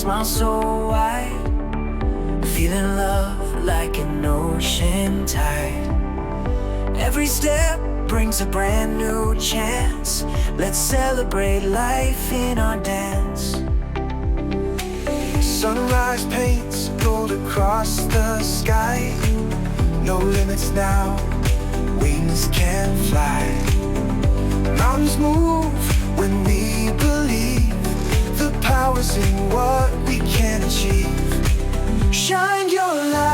smile so wide, feeling love like an ocean tide. Every step brings a brand new chance. Let's celebrate life in our dance. Sunrise paints gold across the sky. No limits now, wings can fly. Mountains move when we believe. The power's in what we can achieve. Shine your light